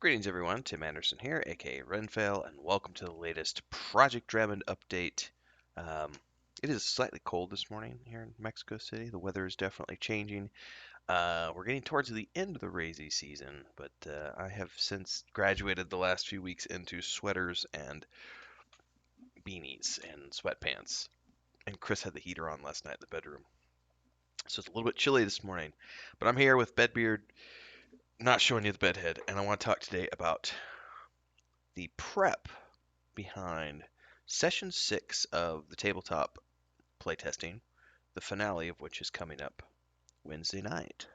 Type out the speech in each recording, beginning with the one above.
Greetings everyone, Tim Anderson here, aka Renfail, and welcome to the latest Project Dramond update. Um, it is slightly cold this morning here in Mexico City. The weather is definitely changing. We're getting towards the end of the rainy season, but I have since graduated the last few weeks into sweaters and beanies and sweatpants. And Chris had the heater on last night in the bedroom. So it's a little bit chilly this morning, but I'm here with Bedbeard, not showing you the bedhead, and I want to talk today about the prep behind session 6 of the tabletop playtesting, the finale of which is coming up Wednesday night.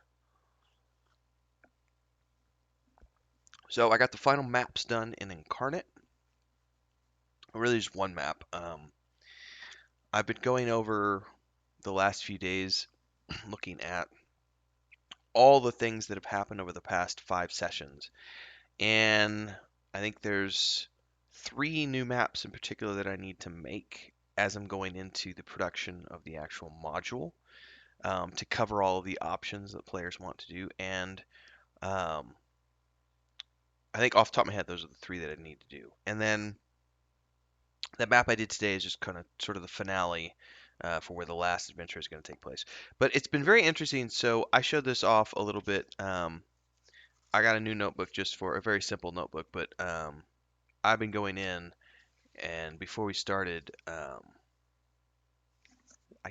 So I got the final maps done in Incarnate. Really just one map. I've been going over the last few days looking at all the things that have happened over the past 5 sessions. And I think there's 3 new maps in particular that I need to make as I'm going into the production of the actual module. To cover all of the options that players want to do. And um, I think off the top of my head, those are the 3 that I need to do. And then the map I did today is just kind of sort of the finale for where the last adventure is going to take place. But it's been very interesting. So I showed this off a little bit. I got a new notebook just for a very simple notebook, but I've been going in, and before we started, I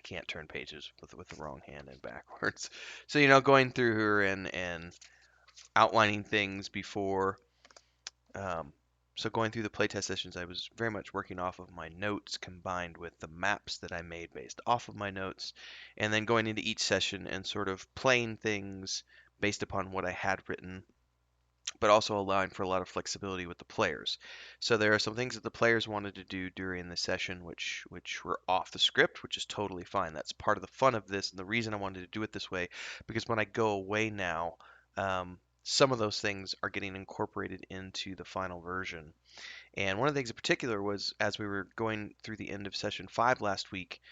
can't turn pages with the wrong hand and backwards. So going through her and outlining things before. Um, so going through the playtest sessions, I was very much working off of my notes combined with the maps that I made based off of my notes, and then going into each session and sort of playing things based upon what I had written, but also allowing for a lot of flexibility with the players. So there are some things that the players wanted to do during the session which were off the script, which is totally fine. That's part of the fun of this, and the reason I wanted to do it this way, because when I go away now, some of those things are getting incorporated into the final version. And one of the things in particular was as we were going through the end of session 5 last week,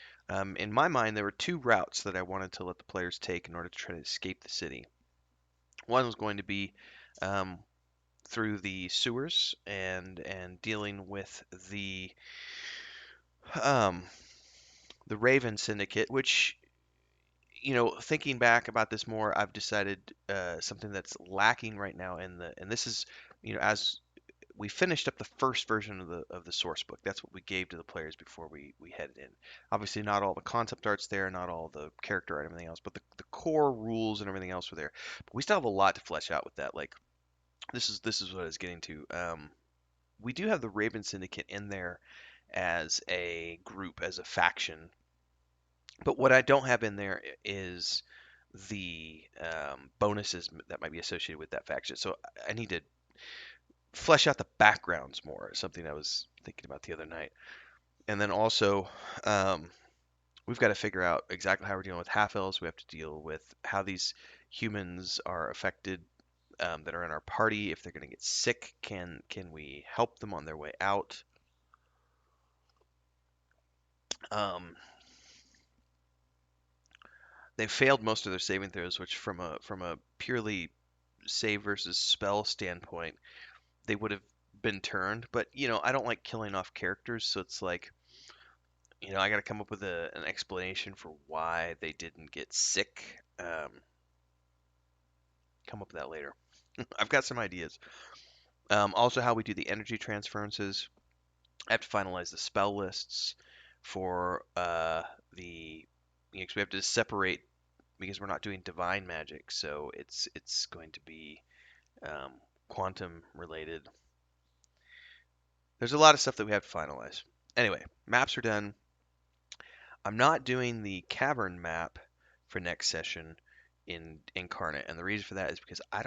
in my mind, there were 2 routes that I wanted to let the players take in order to try to escape the city. One was going to be um, through the sewers and dealing with um, the Raven Syndicate, which thinking back about this more, I've decided something that's lacking right now and this is as we finished up the first version of the source book. That's what we gave to the players before we headed in. Obviously, not all the concept art's there, not all the character art and everything else, but the core rules and everything else were there. But we still have a lot to flesh out with that. Like this is what I was getting to. We do have the Raven Syndicate in there as a group, as a faction, but what I don't have in there is the bonuses that might be associated with that faction. So I need to flesh out the backgrounds more. Something I was thinking about the other night, and then also we've got to figure out exactly how we're dealing with half elves. We have to deal with how these humans are affected that are in our party. If they're going to get sick, can we help them on their way out? Um, they failed most of their saving throws, which from a purely save versus spell standpoint, they would have been turned. But I don't like killing off characters, so it's like I got to come up with an explanation for why they didn't get sick. Come up with that later. I've got some ideas. Also, how we do the energy transferences. I have to finalize the spell lists for the because we have to separate because we're not doing divine magic, so it's going to be um, quantum related. There's a lot of stuff that we have to finalize. Anyway, maps are done. I'm not doing the cavern map for next session in Incarnate, and the reason for that is because I've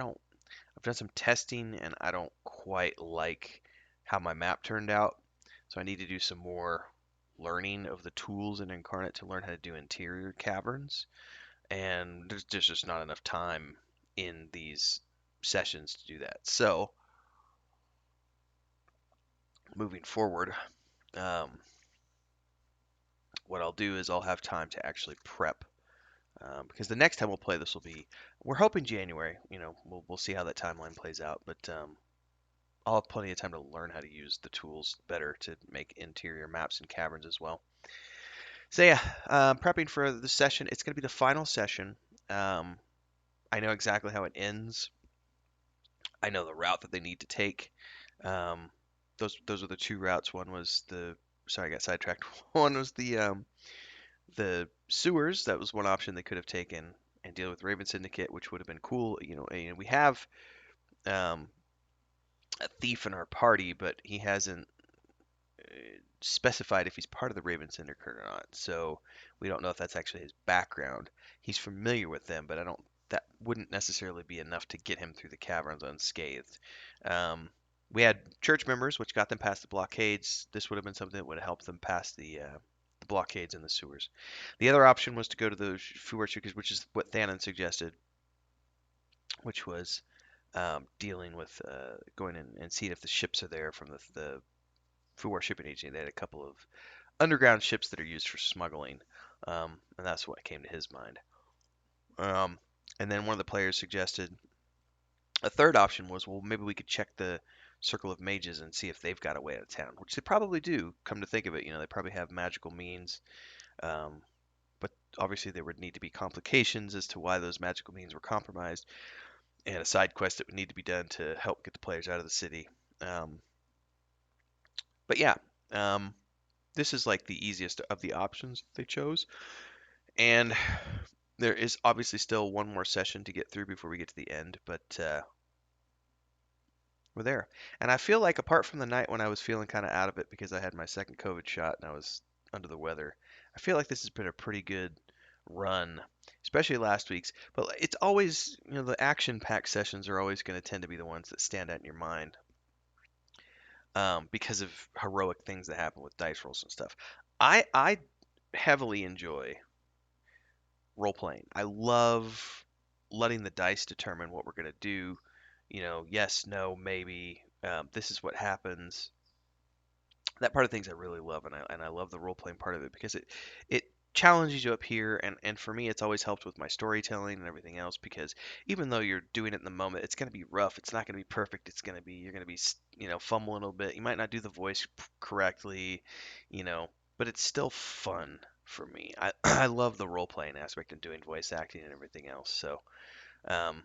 done some testing and I don't quite like how my map turned out. So I need to do some more learning of the tools in Incarnate to learn how to do interior caverns. And there's just not enough time in these sessions to do that. So moving forward, um, what I'll do is I'll have time to actually prep. Because the next time we'll play this will be, we're hoping January. We'll see how that timeline plays out. But I'll have plenty of time to learn how to use the tools better to make interior maps and caverns as well. So yeah, prepping for the session. It's going to be the final session. Um, I know exactly how it ends. I know the route that they need to take. Um, those are the two routes. One was the sorry, I got sidetracked. One was the sewers. That was one option they could have taken and deal with Raven Syndicate, which would have been cool. And we have um, a thief in our party, but he hasn't specified if he's part of the Raven Syndicate or not. So we don't know if that's actually his background. He's familiar with them, but I don't. That wouldn't necessarily be enough to get him through the caverns unscathed. Um, we had church members, which got them past the blockades. This would have been something that would have helped them pass the blockades in the sewers. The other option was to go to the Fuhrer Shukers, which is what Thanon suggested, which was dealing with going in and seeing if the ships are there from the Fuhrer shipping agency. They had a couple of underground ships that are used for smuggling, and that's what came to his mind. Um, and then one of the players suggested a third option was, well, maybe we could check the Circle of Mages and see if they've got a way out of town, which they probably do. Come to think of it, they probably have magical means, um, but obviously there would need to be complications as to why those magical means were compromised, and a side quest that would need to be done to help get the players out of the city. Um, but yeah, um, this is like the easiest of the options they chose. And there is obviously still one more session to get through before we get to the end, but we're there. And I feel like apart from the night when I was feeling kind of out of it because I had my second COVID shot and I was under the weather, I feel like this has been a pretty good run, especially last week's. But it's always, the action-packed sessions are always going to tend to be the ones that stand out in your mind, because of heroic things that happen with dice rolls and stuff. I heavily enjoy role playing. I love letting the dice determine what we're going to do. Yes, no, maybe. This is what happens. That part of things I really love, and I love the role playing part of it because it challenges you up here, and for me, it's always helped with my storytelling and everything else. Because even though you're doing it in the moment, it's going to be rough. It's not going to be perfect. You're going to be fumbling a little bit. You might not do the voice correctly, you know, but it's still fun for me. I I love the role playing aspect and doing voice acting and everything else. So um,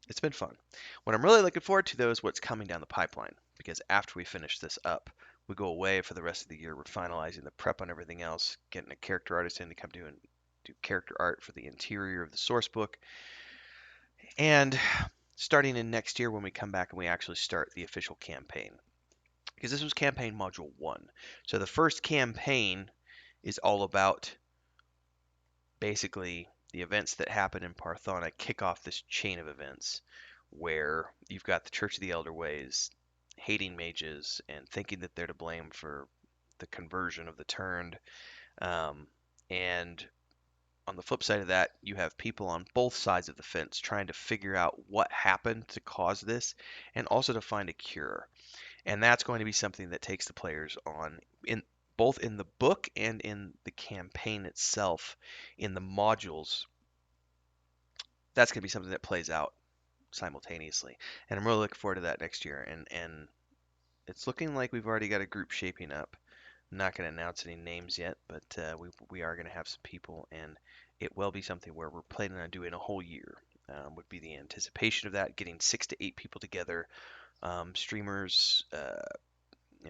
it's been fun. What I'm really looking forward to, though, is what's coming down the pipeline. Because after we finish this up, we go away for the rest of the year. We're finalizing the prep on everything else, getting a character artist in to come do character art for the interior of the source book. And starting in next year, when we come back and we actually start the official campaign. Because this was campaign module 1. So the first campaign is all about basically the events that happen in Parthona kick off this chain of events where you've got the Church of the Elder Ways hating mages and thinking that they're to blame for the conversion of the turned. And on the flip side of that, you have people on both sides of the fence trying to figure out what happened to cause this and also to find a cure. And that's going to be something that takes the players on in both in the book and in the campaign itself, in the modules. That's going to be something that plays out simultaneously. And I'm really looking forward to that next year. And it's looking like we've already got a group shaping up. I'm not going to announce any names yet, but we are going to have some people, and it will be something where we're planning on doing a whole year. Would be the anticipation of that, getting 6 to 8 people together, streamers,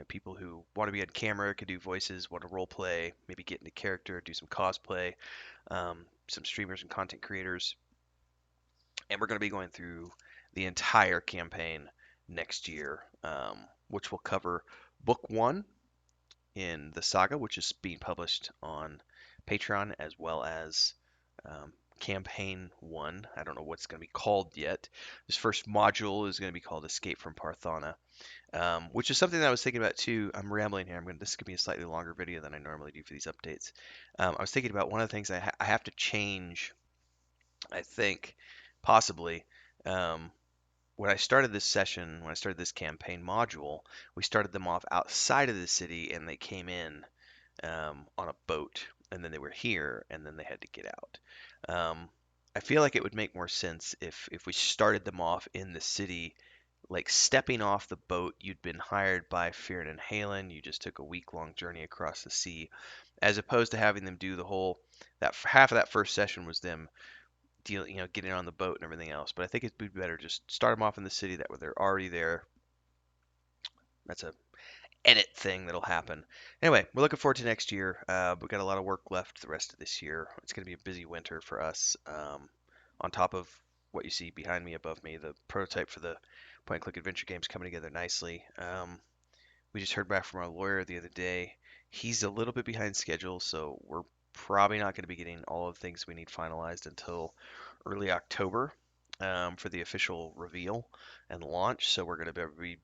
people who want to be on camera, can do voices, want to role play, maybe get into character, do some cosplay, some streamers and content creators. And we're going to be going through the entire campaign next year, which will cover book 1 in the saga, which is being published on Patreon, as well as campaign 1. I don't know what's going to be called yet. This first module is going to be called Escape from Parthona, which is something that I was thinking about too. I'm rambling here. This could be a slightly longer video than I normally do for these updates. I was thinking about one of the things I have to change, I think, possibly. Um, when I started this session, when I started this campaign module, we started them off outside of the city and they came in on a boat, and then they were here, and then they had to get out. I feel like it would make more sense if we started them off in the city like stepping off the boat you'd been hired by Fearon and Halen. You just took a week-long journey across the sea, as opposed to having them do the whole that half of that first session was them getting on the boat and everything else. But I think it'd be better just start them off in the city that where they're already there. That's a edit thing that'll happen. Anyway, we're looking forward to next year. We've got a lot of work left the rest of this year. It's going to be a busy winter for us. On top of what you see behind me, above me, the prototype for the point and click adventure game's coming together nicely. We just heard back from our lawyer the other day. He's a little bit behind schedule, so we're probably not going to be getting all of the things we need finalized until early October for the official reveal and launch. So we're going to be,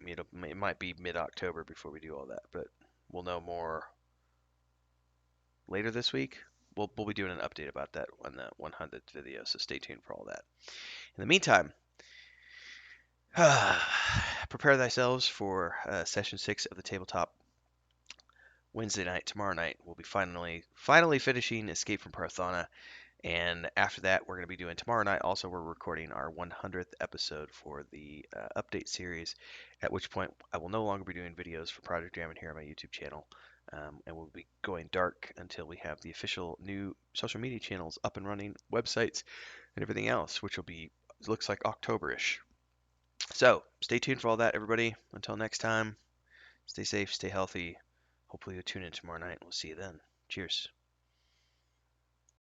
it might be mid-October before we do all that, but we'll know more later this week. We'll be doing an update about that on the 100th video, so stay tuned for all that. In the meantime, prepare thyself for session 6 of the tabletop Wednesday night. Tomorrow night we'll be finally finishing Escape from Parthana, and after that we're going to be doing tomorrow night. Also, we're recording our 100th episode for the update series. At which point I will no longer be doing videos for Project Dramond here on my YouTube channel, and we'll be going dark until we have the official new social media channels up and running, websites, and everything else, which will be looks like October-ish. So stay tuned for all that, everybody. Until next time, stay safe, stay healthy. Hopefully you'll tune in tomorrow night. We'll see you then. Cheers.